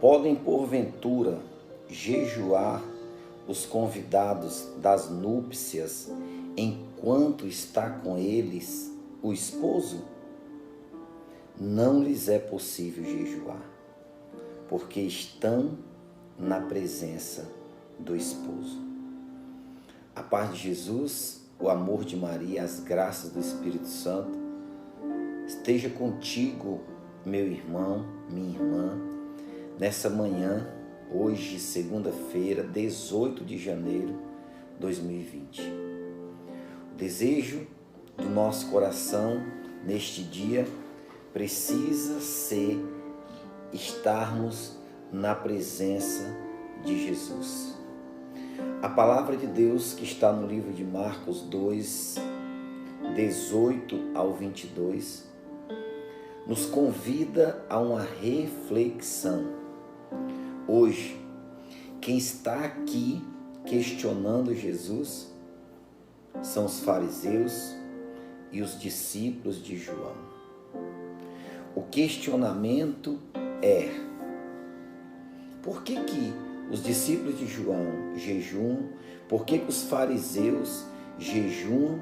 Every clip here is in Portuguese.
Podem porventura jejuar os convidados das núpcias enquanto está com eles o esposo? Não lhes é possível jejuar, porque estão na presença do esposo. A paz de Jesus, o amor de Maria, as graças do Espírito Santo esteja contigo, meu irmão, minha irmã, nessa manhã, hoje, segunda-feira, 18 de janeiro de 2020. O desejo do nosso coração neste dia precisa ser estarmos na presença de Jesus. A palavra de Deus que está no livro de Marcos 2, 18 ao 22, nos convida a uma reflexão. Hoje, quem está aqui questionando Jesus são os fariseus e os discípulos de João. O questionamento é: por que os discípulos de João jejuam? Por que os fariseus jejuam,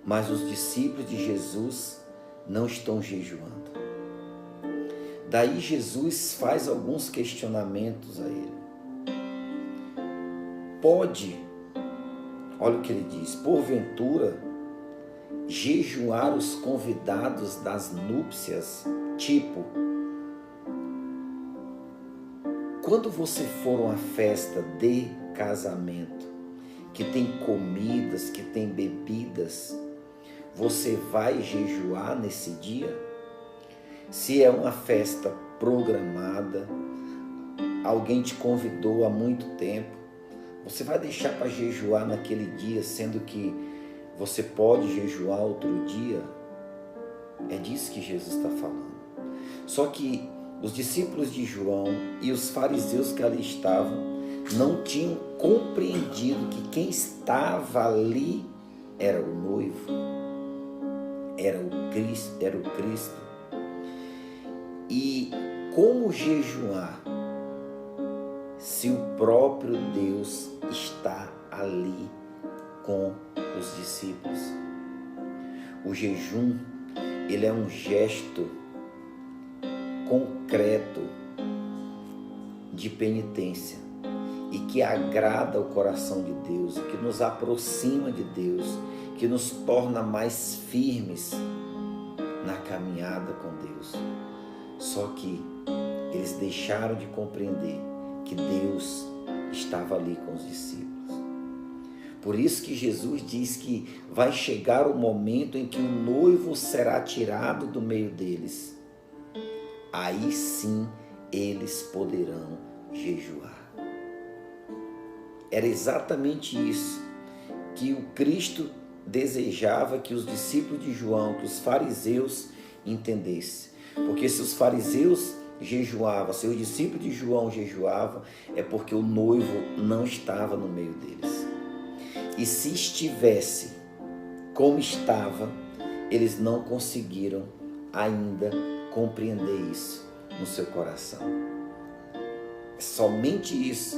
mas os discípulos de Jesus não estão jejuando? Daí Jesus faz alguns questionamentos a ele. Olha o que ele diz: porventura jejuar os convidados das núpcias, tipo, quando você for a uma festa de casamento, que tem comidas, que tem bebidas, você vai jejuar nesse dia? Se é uma festa programada, alguém te convidou há muito tempo, você vai deixar para jejuar naquele dia, sendo que você pode jejuar outro dia? É disso que Jesus está falando. Só que os discípulos de João e os fariseus que ali estavam não tinham compreendido que quem estava ali era o noivo, era o Cristo. E como jejuar se o próprio Deus está ali com os discípulos? O jejum, ele é um gesto concreto de penitência e que agrada o coração de Deus, que nos aproxima de Deus, que nos torna mais firmes na caminhada com Deus. Só que eles deixaram de compreender que Deus estava ali com os discípulos. Por isso que Jesus diz que vai chegar o momento em que o noivo será tirado do meio deles. Aí sim eles poderão jejuar. Era exatamente isso que o Cristo desejava que os discípulos de João, que os fariseus entendessem. Porque se os fariseus jejuavam, se os discípulos de João jejuavam, é porque o noivo não estava no meio deles. E se estivesse como estava, eles não conseguiram ainda compreender isso no seu coração. É somente isso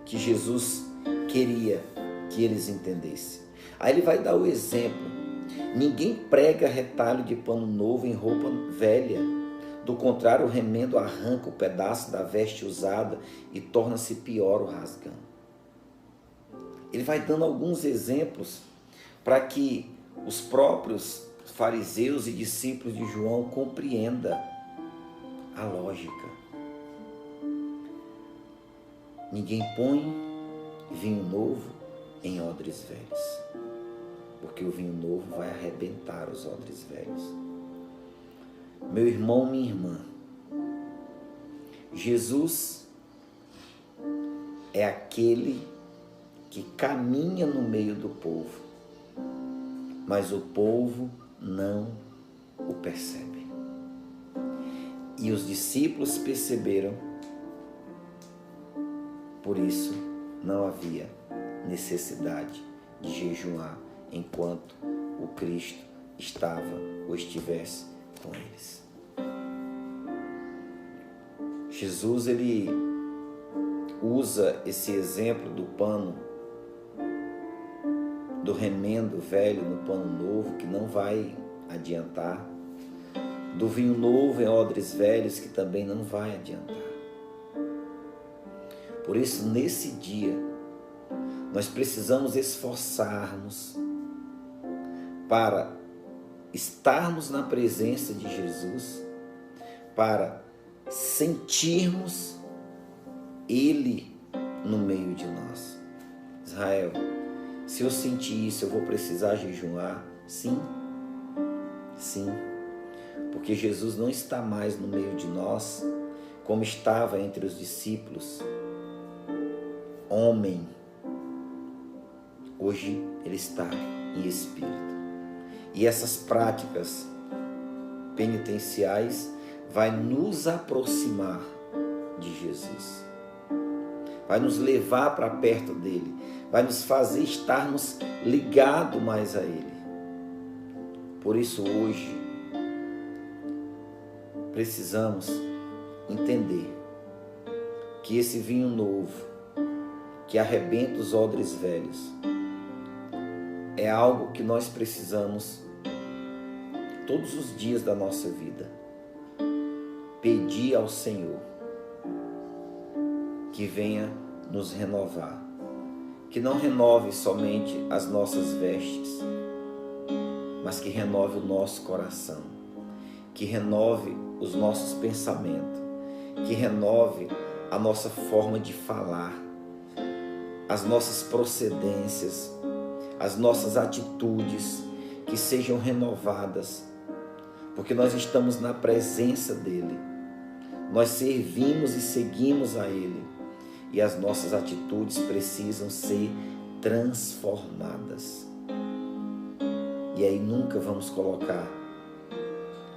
que Jesus queria que eles entendessem. Aí ele vai dar o exemplo. Ninguém prega retalho de pano novo em roupa velha. Do contrário, o remendo arranca o pedaço da veste usada e torna-se pior o rasgão. Ele vai dando alguns exemplos para que os próprios fariseus e discípulos de João compreendam a lógica. Ninguém põe vinho novo em odres velhos, porque o vinho novo vai arrebentar os odres velhos. Meu irmão, minha irmã, Jesus é aquele que caminha no meio do povo, mas o povo não o percebe. E os discípulos perceberam, por isso não havia necessidade de jejuar enquanto o Cristo estava ou estivesse com eles. Jesus, ele usa esse exemplo do pano, do remendo velho no pano novo, que não vai adiantar, do vinho novo em odres velhos, que também não vai adiantar. Por isso, nesse dia, nós precisamos esforçarmos para estarmos na presença de Jesus, para sentirmos Ele no meio de nós. Israel, se eu sentir isso, eu vou precisar jejuar? Sim, sim, porque Jesus não está mais no meio de nós como estava entre os discípulos, homem. Hoje Ele está em espírito. E essas práticas penitenciais vai nos aproximar de Jesus, vai nos levar para perto dele, vai nos fazer estarmos ligados mais a ele. Por isso hoje precisamos entender que esse vinho novo, que arrebenta os odres velhos, é algo que nós precisamos todos os dias da nossa vida pedir ao Senhor que venha nos renovar, que não renove somente as nossas vestes, mas que renove o nosso coração, que renove os nossos pensamentos, que renove a nossa forma de falar, as nossas procedências, as nossas atitudes, que sejam renovadas, porque nós estamos na presença dEle, nós servimos e seguimos a Ele, e as nossas atitudes precisam ser transformadas. E aí nunca vamos colocar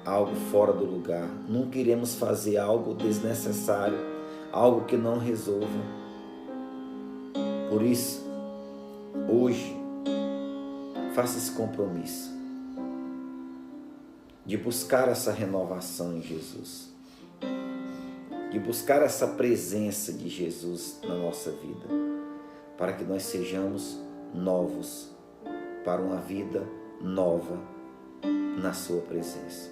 algo fora do lugar, nunca iremos fazer algo desnecessário, algo que não resolva. Por isso, hoje, faça esse compromisso de buscar essa renovação em Jesus, de buscar essa presença de Jesus na nossa vida, para que nós sejamos novos, para uma vida nova na sua presença.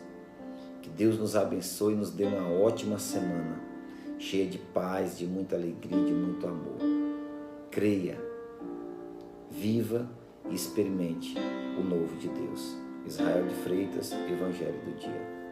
Que Deus nos abençoe e nos dê uma ótima semana, cheia de paz, de muita alegria, de muito amor. Creia, viva e experimente o novo de Deus. Israel de Freitas, Evangelho do Dia.